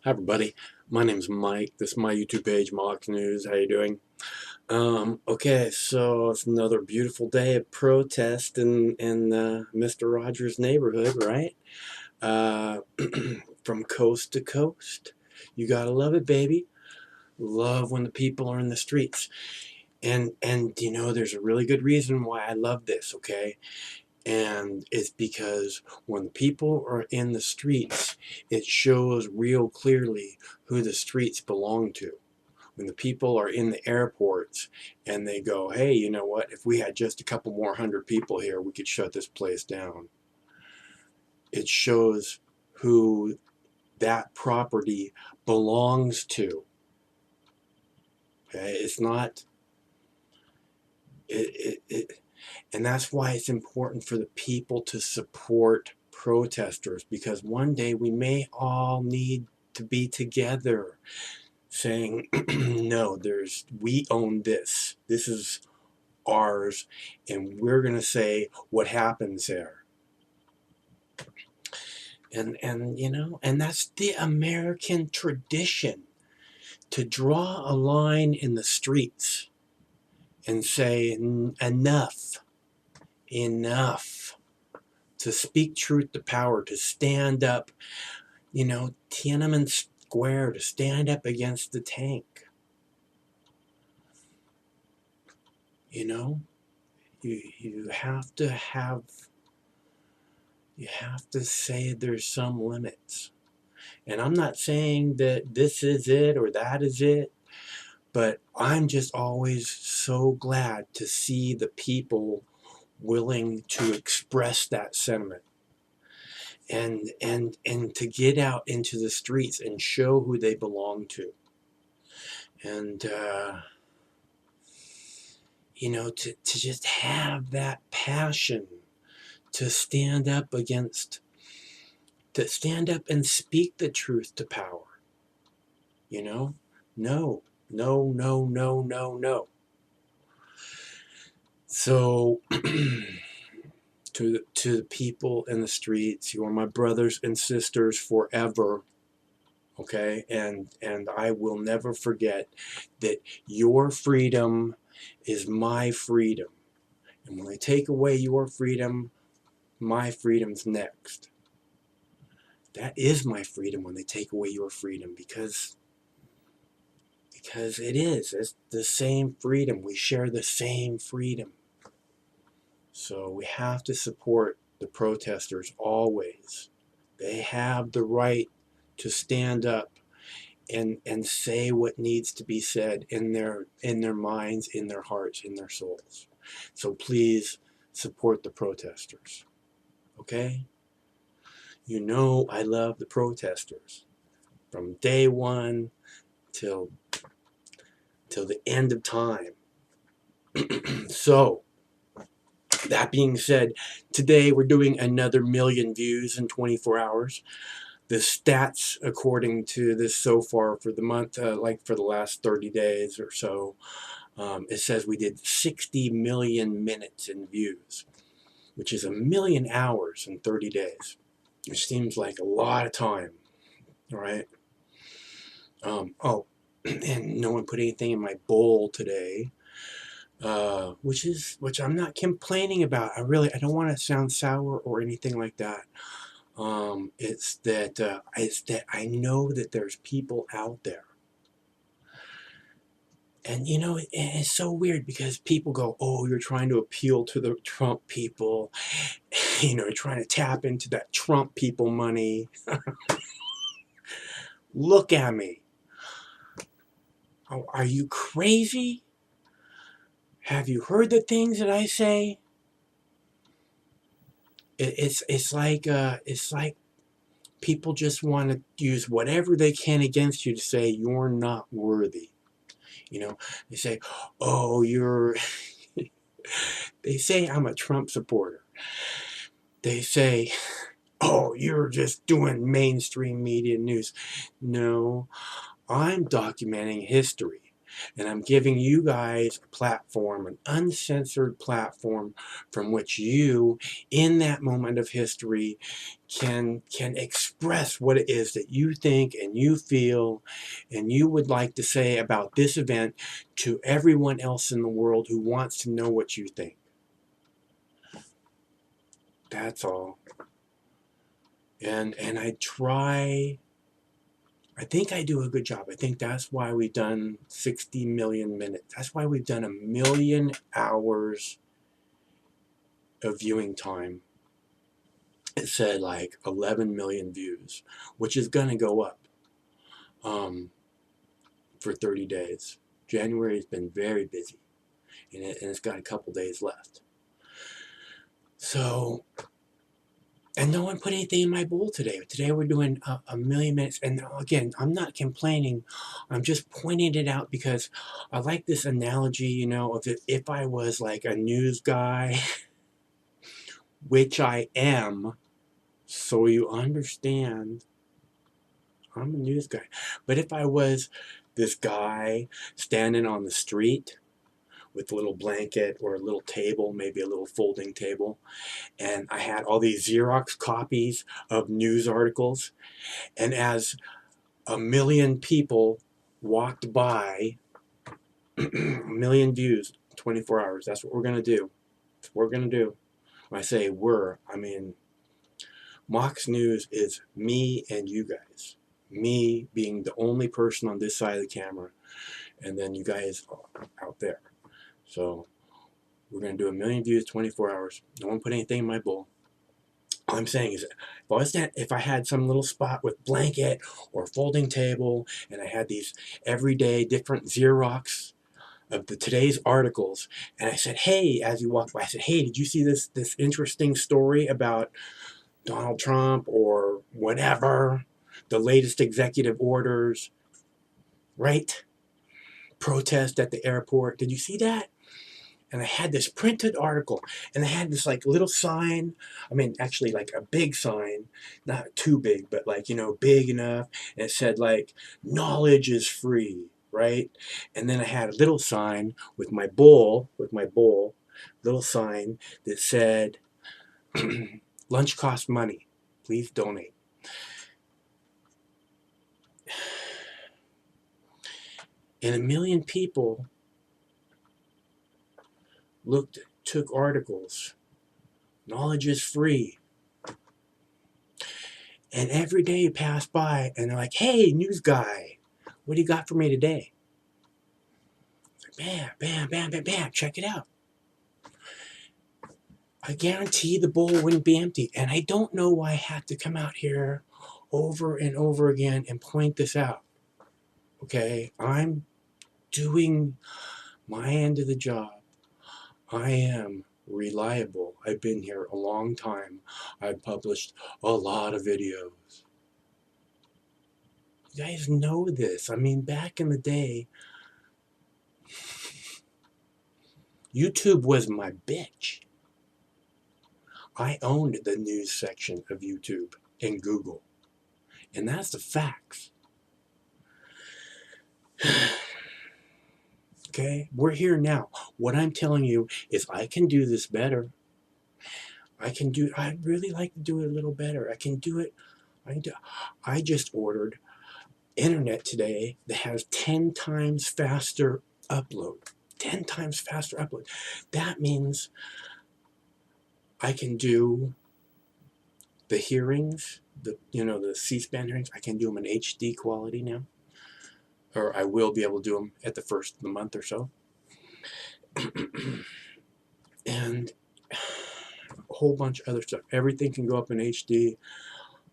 Hi everybody, my name's Mike. This is my YouTube page, Mox News. How you doing? Okay, so it's another beautiful day of protest in Mr. Rogers' neighborhood, right? Uh, from coast to coast. You gotta love it, baby. Love when the people are in the streets. And there's a really good reason why I love this, okay? And it's because when people are in the streets, it shows real clearly who the streets belong to. When the people are in the airports and they go, hey, you know what, if we had just a couple more hundred people here, we could shut this place down. It shows who that property belongs to. Okay, it's not, and that's why it's important for the people to support protesters, because one day we may all need to be together saying, no, we own this. This is ours, and we're going to say what happens there. And that's the American tradition, to draw a line in the streets and say enough, to speak truth to power, to stand up, Tiananmen Square, to stand up against the tank. You have to say there's some limits. And I'm not saying that this is it or that is it, but I'm just always so glad to see the people willing to express that sentiment, and to get out into the streets and show who they belong to. And to just have that passion to stand up and speak the truth to power. No, no, no, no, no, no. So to the people in the streets, you are my brothers and sisters forever. Okay, and I will never forget that your freedom is my freedom. And when they take away your freedom, my freedom's next. That is my freedom when they take away your freedom, because it's the same freedom. We share the same freedom. So we have to support the protesters always. They have the right to stand up and say what needs to be said in their minds, in their hearts, in their souls. So please support the protesters. Okay? I love the protesters from day one till the end of time. So that being said, today we're doing another 1,000,000 views in 24 hours. The stats, according to this so far for the month, like for the last 30 days or so, it says we did 60 million minutes in views, which is 1,000,000 hours in 30 days, which seems like a lot of time, all right? Oh, and no one put anything in my bowl today. Which I'm not complaining about. I don't want to sound sour or anything like that. It's that I know that there's people out there, and it's so weird because people go, "Oh, you're trying to appeal to the Trump people, you're trying to tap into that Trump people money." Look at me. Oh, are you crazy? Have you heard the things that I say? It's like people just want to use whatever they can against you to say you're not worthy. They say, oh, they say I'm a Trump supporter. They say, oh, you're just doing mainstream media news. No, I'm documenting history. And I'm giving you guys a platform, an uncensored platform from which you, in that moment of history, can express what it is that you think and you feel and you would like to say about this event to everyone else in the world who wants to know what you think. That's all. And I think I do a good job. I think that's why we've done 60 million minutes. That's why we've done 1 million hours of viewing time. It said like 11 million views, which is going to go up for 30 days. January has been very busy, and it's got a couple days left. So, and no one put anything in my bowl today. Today we're doing 1 million minutes. And again, I'm not complaining. I'm just pointing it out because I like this analogy, you know, of if I was like a news guy, which I am, so you understand, I'm a news guy. But if I was this guy standing on the street with a little blanket or a little table, maybe a little folding table, and I had all these Xerox copies of news articles, and as 1 million people walked by, 1 million views, 24 hours, that's what we're going to do. That's what we're going to do. When I say we're, I mean Mox News is me and you guys. Me being the only person on this side of the camera, and then you guys out there. So we're going to do 1 million views, 24 hours. No one put anything in my bowl. All I'm saying is, if I had some little spot with blanket or folding table, and I had these everyday different Xerox of today's articles, and I said, hey, as you walk by, I said, hey, did you see this interesting story about Donald Trump or whatever, the latest executive orders, right? Protest at the airport. Did you see that? And I had this printed article, and I had this like little sign. I mean, actually like a big sign, not too big, but like, you know, big enough. And it said like, knowledge is free, right? And then I had a little sign with my bowl, little sign that said, lunch costs money. Please donate. And 1 million people took articles. Knowledge is free. And every day passed by, and they're like, hey, news guy, what do you got for me today? Bam, bam, bam, bam, bam, check it out. I guarantee the bowl wouldn't be empty. And I don't know why I have to come out here over and over again and point this out. Okay, I'm doing my end of the job. I am reliable. I've been here a long time. I've published a lot of videos. You guys know this. I mean, back in the day, YouTube was my bitch. I owned the news section of YouTube and Google. And that's the facts. Okay, we're here now. What I'm telling you is I can do this better. I'd really like to do it a little better. I can do it. I just ordered internet today that has 10 times faster upload. 10 times faster upload. That means I can do the hearings, the C-SPAN hearings, I can do them in HD quality now. Or I will be able to do them at the first of the month or so. And a whole bunch of other stuff. Everything can go up in HD.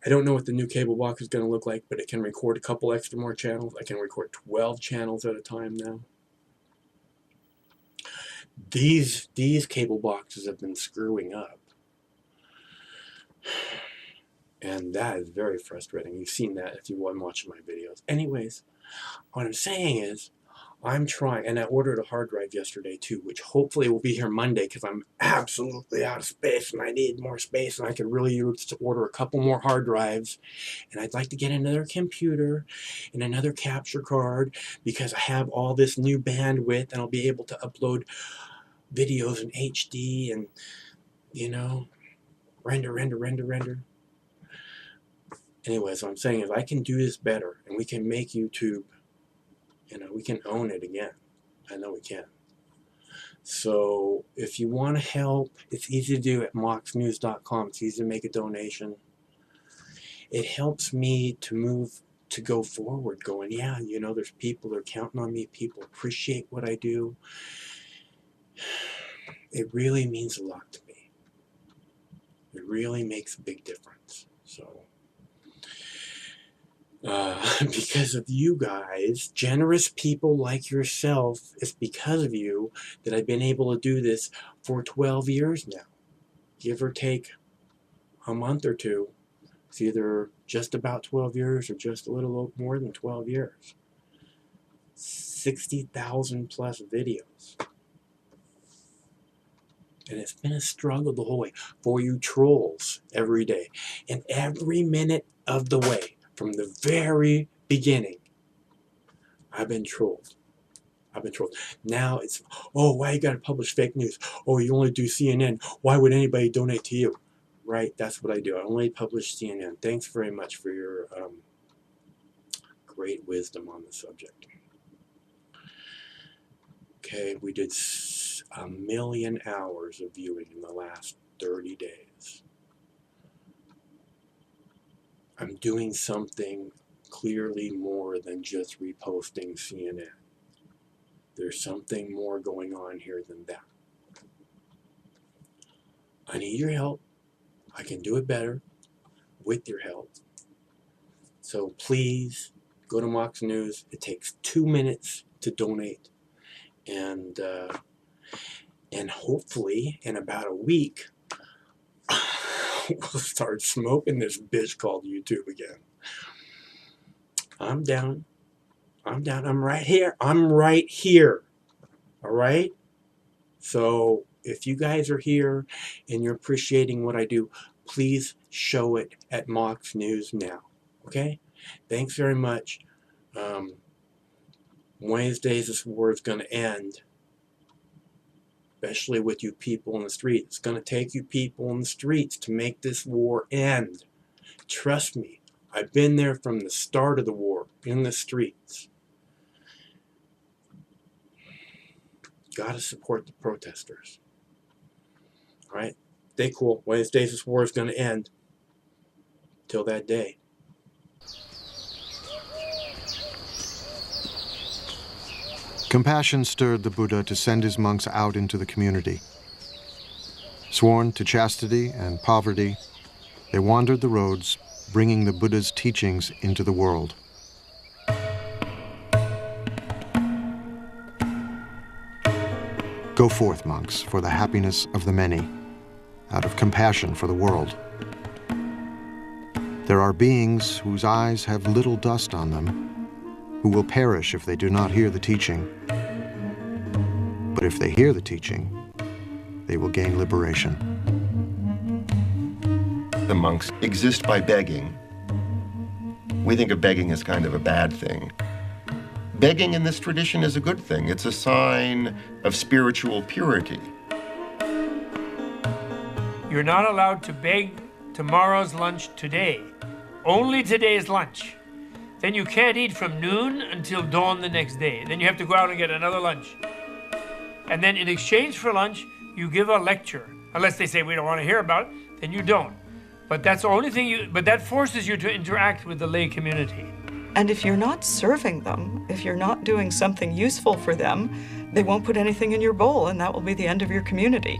I don't know what the new cable box is going to look like, but it can record a couple extra more channels. I can record 12 channels at a time now. These cable boxes have been screwing up. And that is very frustrating. You've seen that if you've been watching my videos. Anyways, what I'm saying is, I'm trying, and I ordered a hard drive yesterday too, which hopefully will be here Monday because I'm absolutely out of space and I need more space, and I could really use to order a couple more hard drives. And I'd like to get another computer and another capture card because I have all this new bandwidth and I'll be able to upload videos in HD and, you know, render. Anyway, so I'm saying if I can do this better and we can make YouTube, you know, we can own it again. I know we can. So if you want to help, it's easy to do at moxnews.com. It's easy to make a donation. It helps me to go forward, going, yeah, you know, there's people that are counting on me. People appreciate what I do. It really means a lot to me. It really makes a big difference. So because of you guys, generous people like yourself, it's because of you that I've been able to do this for 12 years now. Give or take a month or two. It's either just about 12 years or just a little more than 12 years. 60,000 plus videos. And it's been a struggle the whole way for you trolls every day. And every minute of the way, from the very beginning, I've been trolled. Now it's, oh, why you got to publish fake news? Oh, you only do CNN. Why would anybody donate to you? Right, that's what I do. I only publish CNN. Thanks very much for your great wisdom on the subject. Okay, we did 1 million hours of viewing in the last 30 days. I'm doing something clearly more than just reposting CNN. There's something more going on here than that. I need your help. I can do it better with your help. So please go to Mox News. It takes 2 minutes to donate. And hopefully in about a week, we'll start smoking this bitch called YouTube again. I'm down. I'm right here. All right? So if you guys are here and you're appreciating what I do, please show it at Mox News now. Okay? Thanks very much. Wednesdays, this war is going to end. Especially with you people in the streets. It's going to take you people in the streets to make this war end. Trust me, I've been there from the start of the war, in the streets. Got to support the protesters. All right? Stay cool. Wednesdays, this war is going to end. Till that day. Compassion stirred the Buddha to send his monks out into the community. Sworn to chastity and poverty, they wandered the roads, bringing the Buddha's teachings into the world. Go forth, monks, for the happiness of the many, out of compassion for the world. There are beings whose eyes have little dust on them, who will perish if they do not hear the teaching. But if they hear the teaching, they will gain liberation. The monks exist by begging. We think of begging as kind of a bad thing. Begging in this tradition is a good thing. It's a sign of spiritual purity. You're not allowed to beg tomorrow's lunch today. Only today's lunch. Then you can't eat from noon until dawn the next day. Then you have to go out and get another lunch. And then in exchange for lunch, you give a lecture. Unless they say we don't want to hear about it, then you don't. But that's the only thing but that forces you to interact with the lay community. And if you're not serving them, if you're not doing something useful for them, they won't put anything in your bowl, and that will be the end of your community.